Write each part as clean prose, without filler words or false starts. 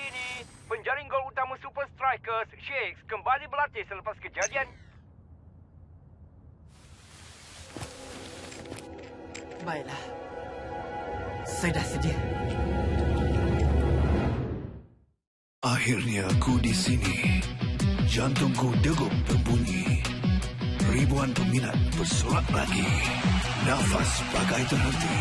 ini, penjaring gol utama Super Strikers, Shakes, kembali berlatih selepas kejadian. Baiklah. Saya dah sedia. Akhirnya aku di sini. Jantungku degup berbunyi. Ribuan peminat bersorak lagi. Nafas bagai terhenti.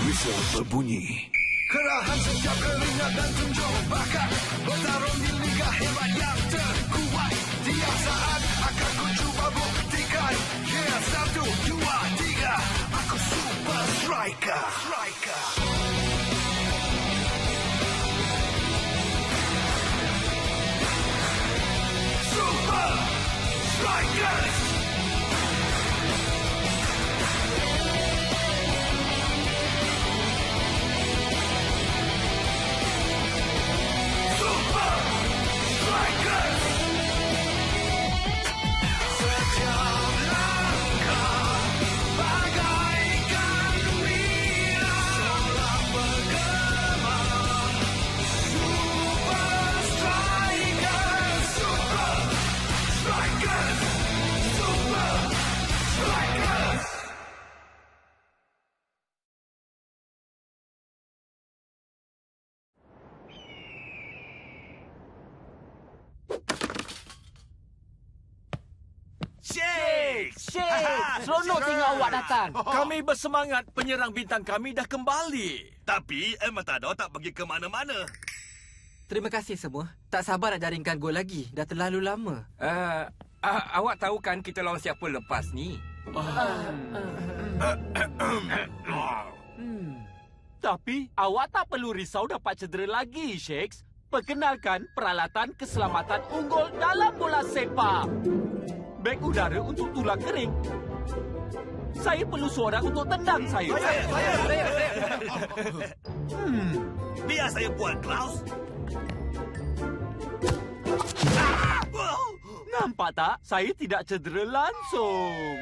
Whistle berbunyi. Kerahan setiap keringat dan tunjuk bakat. Bertarung di liga hebat yang terkuat. Tiap saat akan ku cuba buktikan. Yeah, 1, 2, 3. Aku Super Striker. Super Strikers! Super Strikers! Setiap langkah bagaikan wira seolah bergema. Super Strikers! Super Strikers! Super Strikers! Shakes! Seronok tengok awak datang. Kami bersemangat penyerang bintang kami dah kembali. Tapi El Matador tak pergi ke mana-mana. Terima kasih semua. Tak sabar nak jaringkan gol lagi. Dah terlalu lama. Awak tahu kan kita lawan siapa lepas ni? Tapi awak tak perlu risau dapat cedera lagi, Shakes. Perkenalkan peralatan keselamatan unggul dalam bola sepak. Beg udara untuk tulang kering. Saya perlu seorang untuk tendang saya. Biar saya buat, Klaus. Nampak tak? Saya tidak cedera langsung.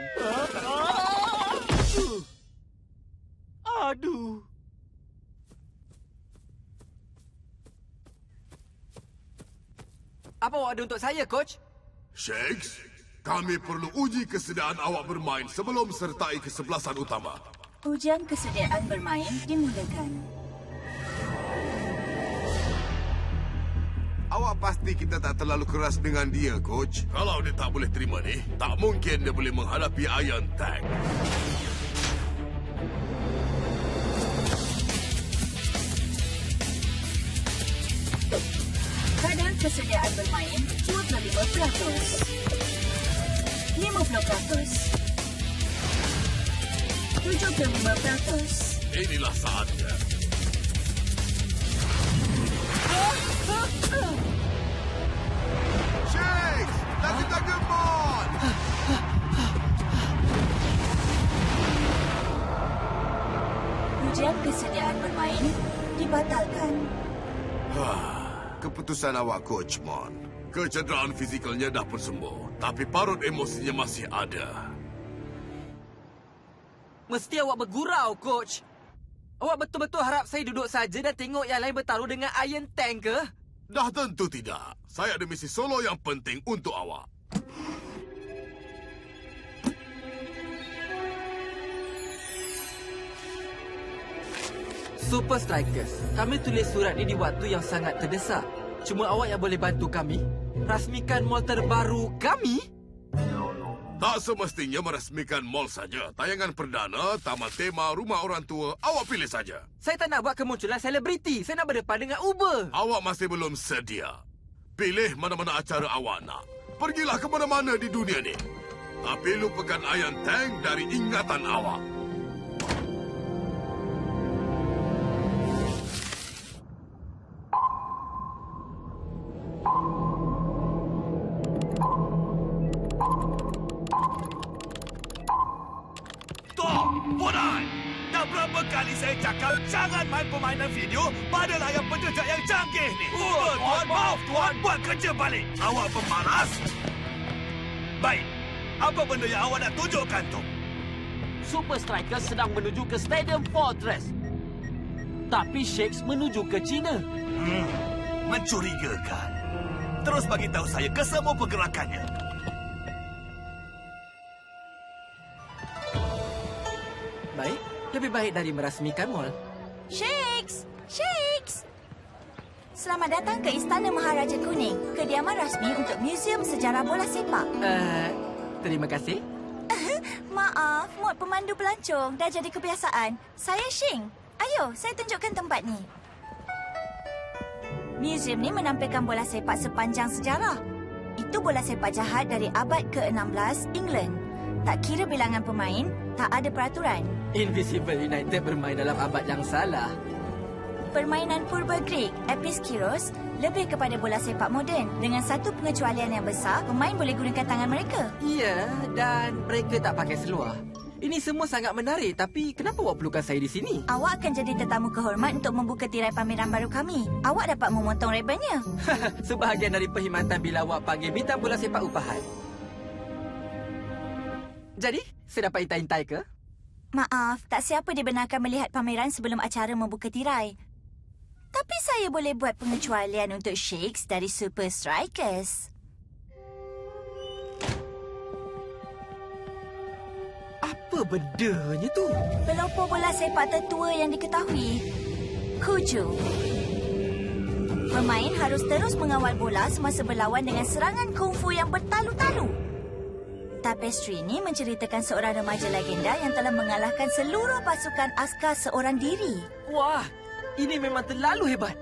Aduh. Apa awak ada untuk saya, Coach? Shakes, kami perlu uji kesediaan awak bermain sebelum sertai kesebelasan utama. Ujian kesediaan bermain dimulakan. Awak pasti kita tak terlalu keras dengan dia, Coach. Kalau dia tak boleh terima ni, tak mungkin dia boleh menghadapi Iron Tank. Kadar kesediaan bermain 25%. 50%. 75%. Inilah saatnya. Shakes, tak gemon! Ujian kesediaan bermain dibatalkan. Keputusan awak, Coach Mon. Kecederaan fizikalnya dah pun sembuh, tapi parut emosinya masih ada. Mesti awak bergurau, Coach. Awak betul-betul harap saya duduk saja dan tengok yang lain bertaruh dengan Iron Tank ke? Dah tentu tidak. Saya ada misi solo yang penting untuk awak. Super Strikers, kami tulis surat ini di waktu yang sangat terdesak. Cuma awak yang boleh bantu kami rasmikan mall terbaru kami? Tak semestinya meresmikan mall saja. Tayangan perdana, taman tema, rumah orang tua, awak pilih saja. Saya tak nak buat kemunculan selebriti. Saya nak berdepan dengan Uber. Awak masih belum sedia. Pilih mana-mana acara awak nak. Pergilah ke mana-mana di dunia ni. Tapi lupakan Iron Tank dari ingatan awak. Bodoh! Dah berapa kali saya cakap jangan main permainan video pada layar penjejak yang canggih ni. Tuan, maaf tuan, buat kerja balik. Awak pemalas? Baik, apa benda yang awak nak tunjukkan tu? Super Strikers sedang menuju ke Stadium Fortress. Tapi Shakes menuju ke China. Mencurigakan. Terus bagi tahu saya kesemua pergerakannya. Baik, lebih baik dari merasmikan mall. Shakes! Shakes! Selamat datang ke Istana Maharaja Kuning, kediaman rasmi untuk Museum Sejarah Bola Sepak. Terima kasih. Maaf, mod pemandu pelancong dah jadi kebiasaan. Saya Shing. Ayo, saya tunjukkan tempat ni. Museum ni menampilkan bola sepak sepanjang sejarah. Itu bola sepak jahat dari abad ke-16 England. Tak kira bilangan pemain, tak ada peraturan. Invisible United bermain dalam abad yang salah. Permainan purba Greek, Episkiros, lebih kepada bola sepak moden. Dengan satu pengecualian yang besar, pemain boleh gunakan tangan mereka. Ya, dan mereka tak pakai seluar. Ini semua sangat menarik, tapi kenapa awak perlukan saya di sini? Awak akan jadi tetamu kehormat untuk membuka tirai pameran baru kami. Awak dapat memotong rebennya. Sebahagian dari perkhidmatan bila awak panggil bintang bola sepak upahan. Jadi, saya dapat intai-intai ke? Maaf, tak siapa dibenarkan melihat pameran sebelum acara membuka tirai. Tapi saya boleh buat pengecualian untuk Shakes dari Super Strikers. Apa bendanya tu? Pelopor bola sepak tertua yang diketahui. Kuju. Pemain harus terus mengawal bola semasa berlawan dengan serangan kungfu yang bertalu-talu. Tapestri ini menceritakan seorang remaja legenda yang telah mengalahkan seluruh pasukan askar seorang diri. Wah, ini memang terlalu hebat.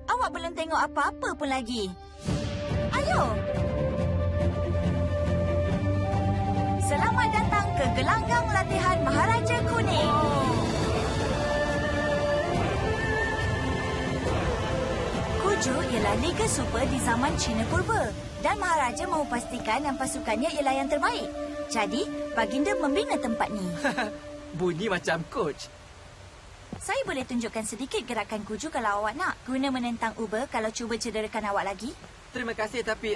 Awak belum tengok apa-apa pun lagi. Ayo. Selamat datang ke gelanggang latihan Maharaja Kuning. Kuju ialah Liga Super di zaman Cina Purba dan Maharaja mahu pastikan yang pasukannya ialah yang terbaik. Jadi, baginda membina tempat ni. Bunyi macam coach. Saya boleh tunjukkan sedikit gerakan Kuju kalau awak nak. Guna menentang Uber kalau cuba cederakan awak lagi. Terima kasih, tapi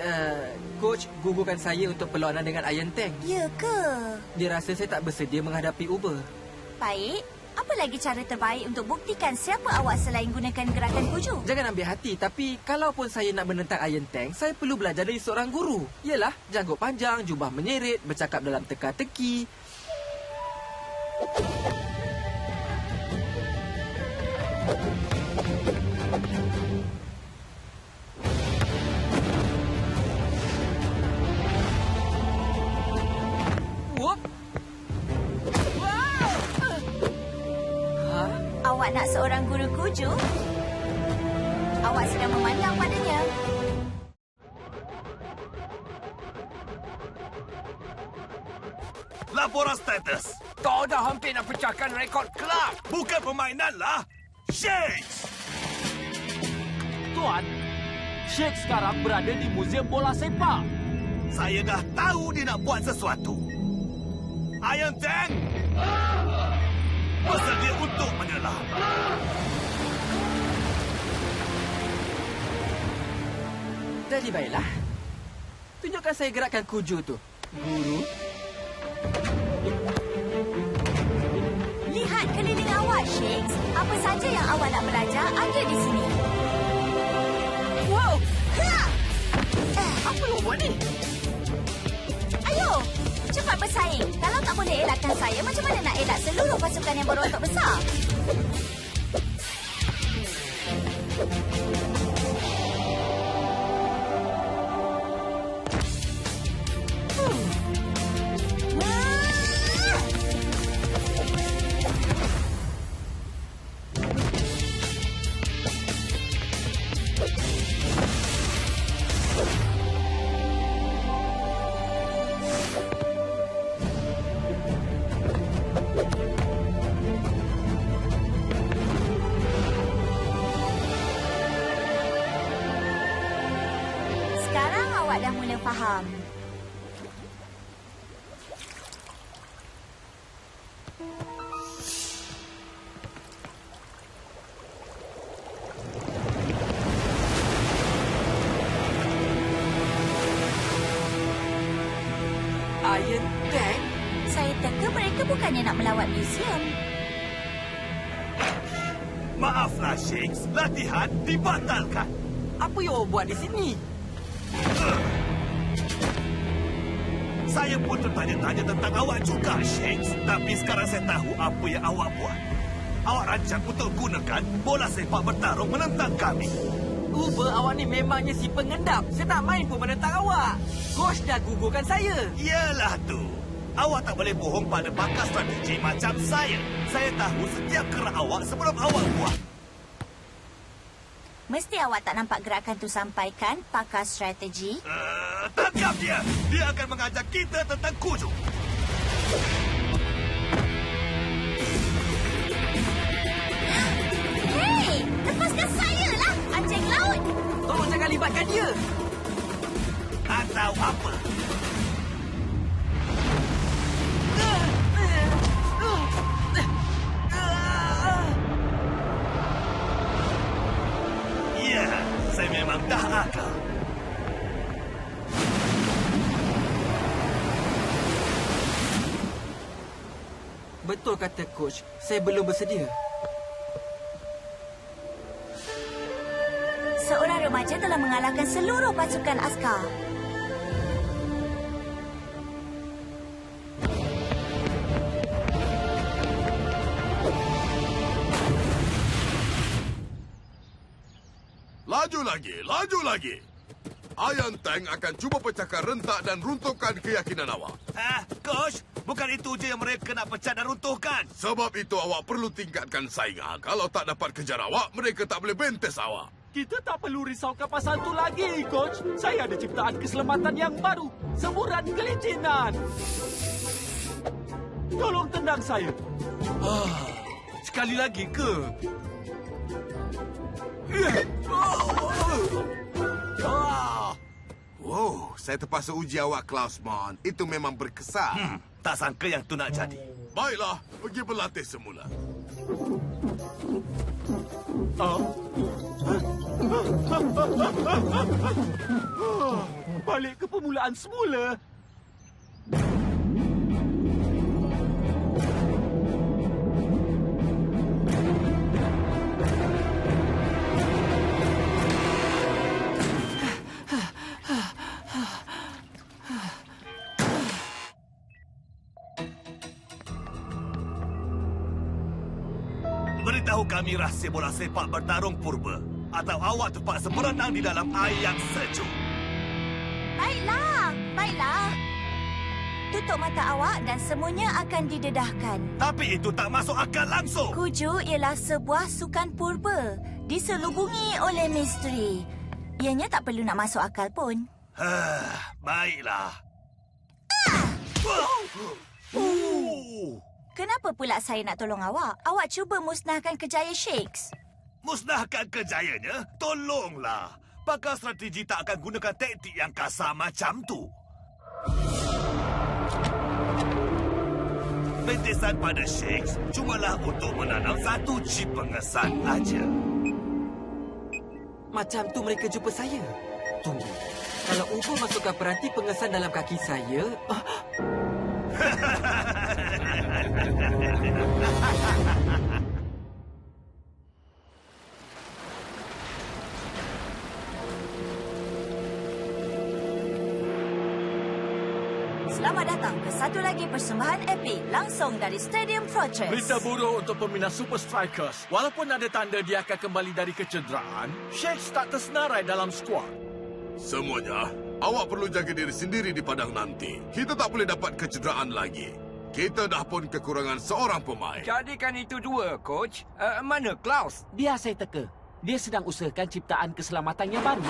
coach gugurkan saya untuk perlawanan dengan Iron Tank. Ya ke? Dia rasa saya tak bersedia menghadapi Uber. Baik. Apa lagi cara terbaik untuk buktikan siapa awak selain gunakan gerakan Kuju? Jangan ambil hati, tapi kalaupun saya nak menentang Iron Tank, saya perlu belajar dari seorang guru. Yalah, janggut panjang, jubah menyeret, bercakap dalam teka-teki. Whoop. Awak nak seorang guru Kuju? Awak sedang memandang padanya. Laporan status. Kau dah hampir nak pecahkan rekod kelab. Bukan permainan lah. Shakes! Tuan, Shakes sekarang berada di Museum Bola Sepak. Saya dah tahu dia nak buat sesuatu. Iron Tank! Bersedia untuk menyelam. Jadi baiklah. Tunjukkan saya gerakan Kuju tu, guru. Lihat keliling awak, Shakes. Apa saja yang awak nak belajar ada di sini. Wow! Ha! Apa lu buat ni? Ayo, cepat bersaing. Kalau tak boleh elakkan saya, macam mana nak elak seluruh pasukan yang berontok besar? Sekarang awak dah mula faham. Iron Tank? Saya teka mereka bukannya nak melawat museum. Maaflah, Shakes. Latihan dibatalkan. Apa yang awak buat di sini? Saya pun tertanya-tanya tentang awak juga, Shakes. Tapi sekarang saya tahu apa yang awak buat. Awak rancang untuk gunakan bola sepak bertarung menentang kami. Awak ni memangnya si pengendap. Saya tak main pun menentang awak. Coach dah gugurkan saya. Yalah tu. Awak tak boleh bohong pada pakar strategi macam saya. Saya tahu setiap gerak awak sebelum awak buat. Mesti awak tak nampak gerakan tu sampai kan, pakar strategi? Tangkap dia! Dia akan mengajar kita tentang kuju. Hei! Lepaskan saya lah, anjing laut! Tolong jangan libatkan dia. Atau apa? Ya, saya memang dah akal. Betul kata coach. Saya belum bersedia. Seorang remaja telah mengalahkan seluruh pasukan askar. Laju lagi, laju lagi. Iron Tank akan cuba pecahkan rentak dan runtuhkan keyakinan awak. Coach, bukan itu je yang mereka nak pecah dan runtuhkan. Sebab itu awak perlu tingkatkan saingan. Kalau tak dapat kejar awak, mereka tak boleh bentes awak. Kita tak perlu risaukan pasal tu lagi, Coach. Saya ada ciptaan keselamatan yang baru. Semburan kelicinan. Tolong tendang saya. Sekali lagi ke? Wow, saya terpaksa uji awak, Klausman. Itu memang berkesan. Tak sangka yang tu nak jadi. Baiklah, pergi berlatih semula. Balik ke permulaan semula. Beritahu kami rahsia bola sepak bertarung purba. Atau awak terpaksa berenang di dalam air yang sejuk. Baiklah. Tutup mata awak dan semuanya akan didedahkan. Tapi itu tak masuk akal langsung. Kuju ialah sebuah sukan purba. Diselubungi oleh misteri. Ianya tak perlu nak masuk akal pun. Baiklah. Kenapa pula saya nak tolong awak? Awak cuba musnahkan kejayaan Shakes. Musnahkan kejayanya? Tolonglah. Pakar strategi tak akan gunakan taktik yang kasar macam tu. Bentisan pada Shakes cumalah untuk menanam satu chip pengesan aja. Macam tu mereka jumpa saya. Tunggu. Kalau Ugo masukkan peranti pengesan dalam kaki saya... Selamat datang ke satu lagi persembahan epik langsung dari Stadium Fortress. Berita buruk untuk peminat Super Strikers. Walaupun ada tanda dia akan kembali dari kecederaan, Shakes tak tersenarai dalam skuad. Semuanya, awak perlu jaga diri sendiri di padang nanti. Kita tak boleh dapat kecederaan lagi. Kita dah pun kekurangan seorang pemain. Jadikan itu dua, Coach. Mana Klaus? Biar saya teka. Dia sedang usahakan ciptaan keselamatan yang baru.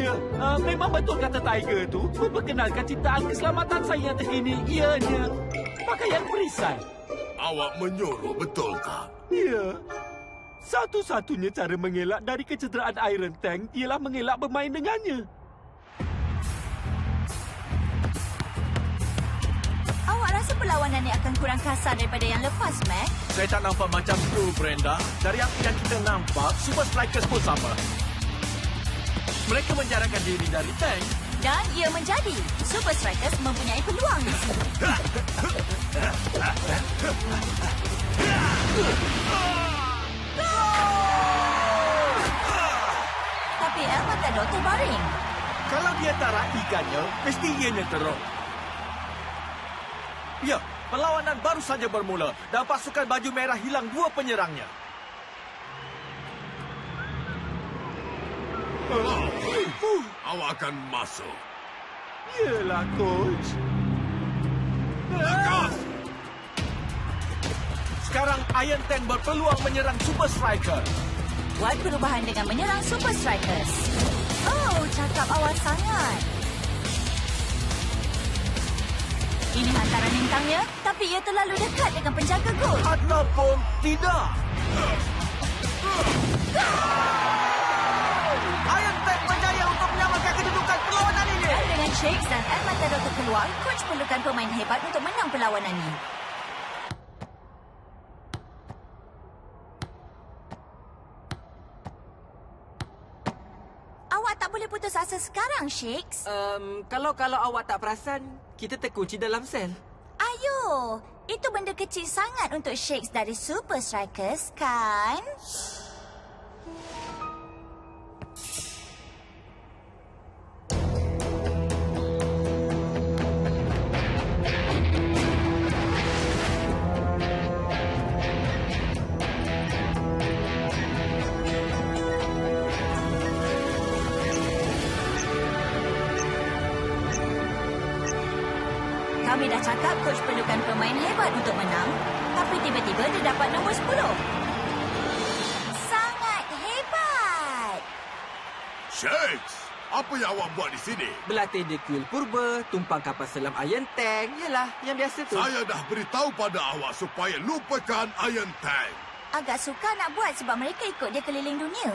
Ya, memang betul kata Tiger tu. Memperkenalkan ciptaan keselamatan saya yang terkini. Ianya pakaian perisai. Awak menyuruh, betul tak? Ya. Satu-satunya cara mengelak dari kecederaan Iron Tank ialah mengelak bermain dengannya. Awak rasa perlawanan ini akan kurang kasar daripada yang lepas, Mac? Saya tak nampak macam tu, Brenda. Dari apa yang kita nampak, Super Strikers pun sama. Mereka menjarakan diri dari tank. Dan ia menjadi. Super Strikers mempunyai peluang di sini. Tapi El Matador terbaring. Kalau dia tak rapikannya, mesti ianya teruk. Ya, perlawanan baru saja bermula dan pasukan baju merah hilang 2 penyerangnya. Awak akan masuk. Yelah, Coach. Lekas! Sekarang Iron Tank berpeluang menyerang Super Striker. Buat perubahan dengan menyerang Super Strikers. Oh, cakap awal sangat. Ini hantaran bintangnya, tapi ia terlalu dekat dengan penjaga gol. Ataupun tidak. Iron Tank berjaya untuk menyamakan kedudukan perlawanan ini. Dan dengan Shakes dan El Matador terkeluar, coach perlukan pemain hebat untuk menang perlawanan ini. Awak tak boleh putus asa sekarang, Shakes. Kalau awak tak perasan, kita terkunci dalam sel. Ayo, itu benda kecil sangat untuk Shakes dari Super Strikers, kan? Kami dah cakap coach perlukan pemain hebat untuk menang, tapi tiba-tiba dia dapat nombor 10. Sangat hebat! Shakes, apa yang awak buat di sini? Berlatih di kuil purba, tumpang kapal selam Iron Tank. Yalah, yang biasa tu. Saya dah beritahu pada awak supaya lupakan Iron Tank. Agak sukar nak buat sebab mereka ikut dia keliling dunia.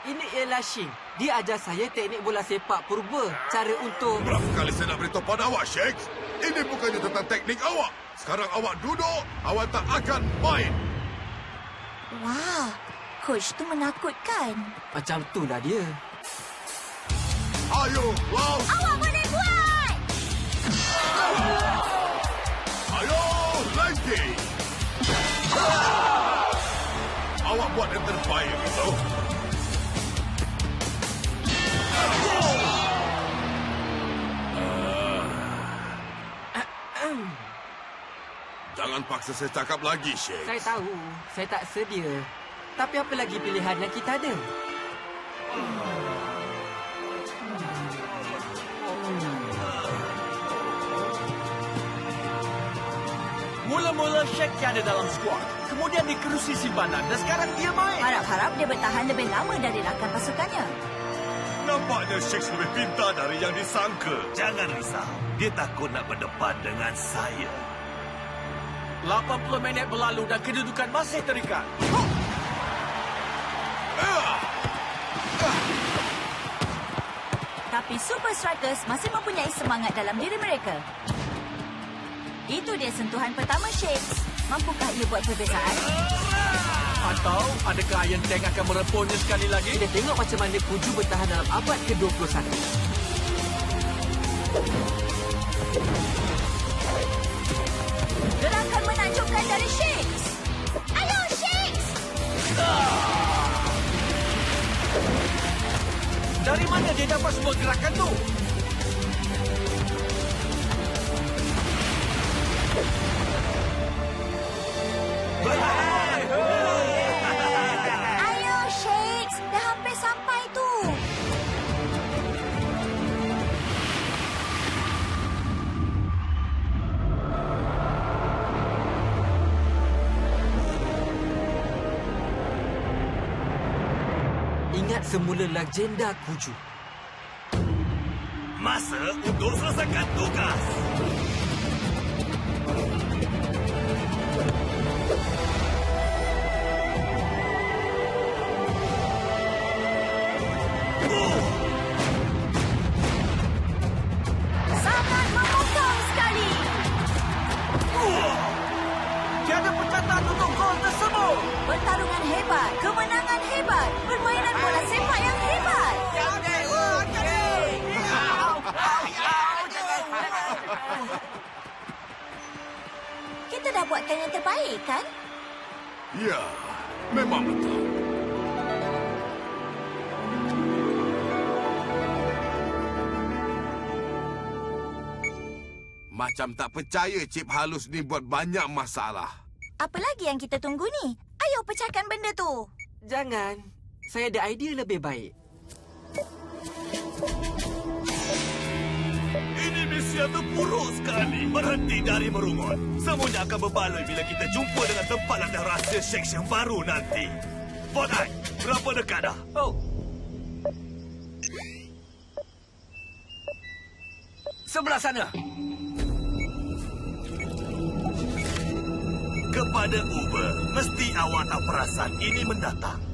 Ini ialah Shin. Dia ajar saya teknik bola sepak purba. Cara untuk... Berapa kali saya nak beritahu pada awak, Shakes? Ini bukannya tentang teknik awak. Sekarang awak duduk, awak tak akan main. Wah, coach tu menakutkan. Macam itulah dia. Ayo, Klaus. Awak boleh buat! Ayo, Lanky. Awak buat yang terbaik itu. Jangan paksa saya cakap lagi, Shakes. Saya tahu, saya tak sedia. Tapi apa lagi pilihan yang kita ada? Mula-mula Shake tiada dalam skuad. Kemudian dikerusi simpanan dan sekarang dia main. Harap-harap dia bertahan lebih lama dari rakan pasukannya. Nampaknya Shakes lebih pintar dari yang disangka. Jangan risau. Dia takut nak berdepan dengan saya. 80 minit berlalu dan kedudukan masih terikat. Tapi Super Strikers masih mempunyai semangat dalam diri mereka. Itu dia sentuhan pertama Shakes. Mampukah ia buat perbezaan? Atau adakah Iron Tank akan merepuhnya sekali lagi? Kita tengok macam mana Kuju bertahan dalam abad ke-21. Gerakan menakjubkan dari Shakes. Ayo, Shakes! Dari mana dia dapat semua gerakan tu? Ayo, Shakes! Dah hampir sampai tu. Ingat semula legenda Kuju. Masa untuk selesaikan tugas. Sangat memukau sekali. Tiada perkataan untuk gol tersebut. Pertarungan hebat, kemenangan hebat, permainan bola sepak yang hebat. Kita dah buatkan yang terbaik, kan? Ya, memang betul. Macam tak percaya chip halus ni buat banyak masalah. Apa lagi yang kita tunggu ni? Ayo pecahkan benda tu. Jangan. Saya ada idea lebih baik. Ini misi yang terburuk sekali. Berhenti dari merungut. Semuanya akan berbaloi bila kita jumpa dengan tempat latihan rahsia Shakes yang baru nanti. Fortnite, berapa dekat dah? Oh, Sebelah sana. Kepada Uber, mesti awak tak perasan ini mendatang.